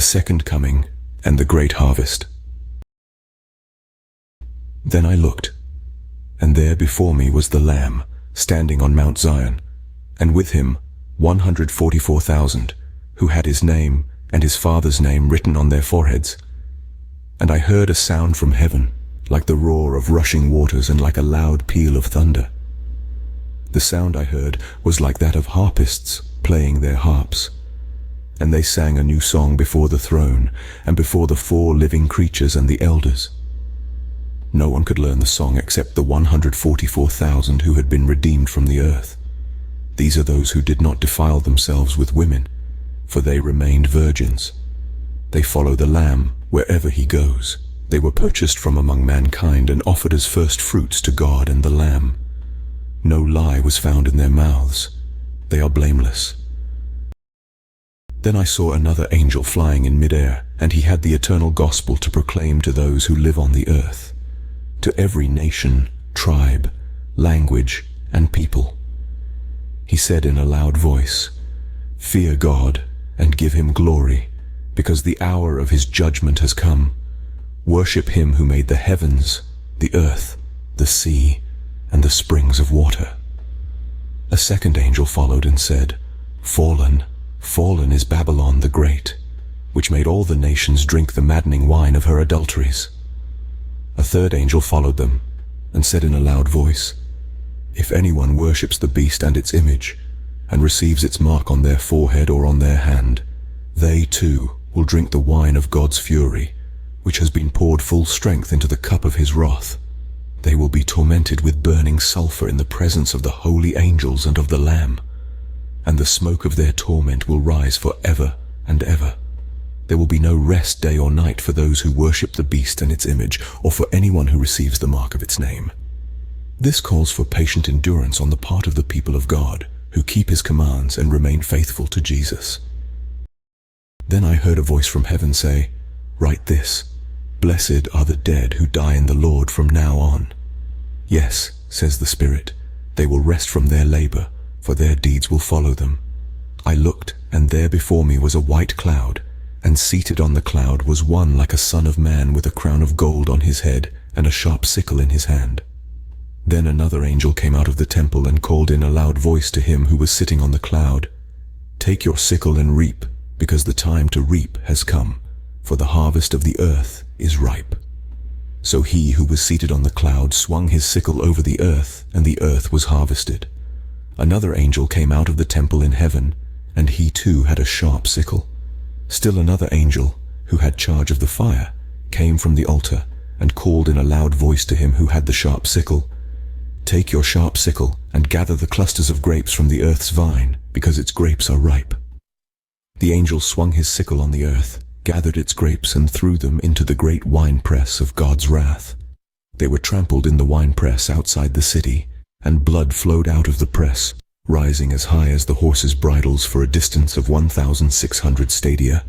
the second coming, and the great harvest. Then I looked, and there before me was the Lamb, standing on Mount Zion, and with him 144,000, who had his name and his Father's name written on their foreheads. And I heard a sound from heaven, like the roar of rushing waters and like a loud peal of thunder. The sound I heard was like that of harpists playing their harps. And they sang a new song before the throne, and before the 4 living creatures and the elders. No one could learn the song except the 144,000 who had been redeemed from the earth. These are those who did not defile themselves with women, for they remained virgins. They follow the Lamb wherever he goes. They were purchased from among mankind and offered as first fruits to God and the Lamb. No lie was found in their mouths. They are blameless. Then I saw another angel flying in mid-air, and he had the eternal gospel to proclaim to those who live on the earth, to every nation, tribe, language, and people. He said in a loud voice, "Fear God and give him glory, because the hour of his judgment has come. Worship him who made the heavens, the earth, the sea, and the springs of water." A second angel followed and said, "Fallen, fallen is Babylon the Great, which made all the nations drink the maddening wine of her adulteries." A third angel followed them and said in a loud voice, "If anyone worships the beast and its image, and receives its mark on their forehead or on their hand, they too will drink the wine of God's fury, which has been poured full strength into the cup of his wrath. They will be tormented with burning sulfur in the presence of the holy angels and of the Lamb, and the smoke of their torment will rise for ever and ever. There will be no rest day or night for those who worship the beast and its image, or for anyone who receives the mark of its name." This calls for patient endurance on the part of the people of God, who keep his commands and remain faithful to Jesus. Then I heard a voice from heaven say, "Write this, Blessed are the dead who die in the Lord from now on." Yes, says the Spirit, they will rest from their labor, for their deeds will follow them. I looked, and there before me was a white cloud, and seated on the cloud was one like a son of man with a crown of gold on his head and a sharp sickle in his hand. Then another angel came out of the temple and called in a loud voice to him who was sitting on the cloud, "Take your sickle and reap, because the time to reap has come, for the harvest of the earth is ripe." So he who was seated on the cloud swung his sickle over the earth, and the earth was harvested. Another angel came out of the temple in heaven, and he too had a sharp sickle. Still another angel, who had charge of the fire, came from the altar and called in a loud voice to him who had the sharp sickle, "Take your sharp sickle and gather the clusters of grapes from the earth's vine, because its grapes are ripe." The angel swung his sickle on the earth, gathered its grapes and threw them into the great winepress of God's wrath. They were trampled in the winepress outside the city, and blood flowed out of the press, rising as high as the horses' bridles for a distance of 1,600 stadia.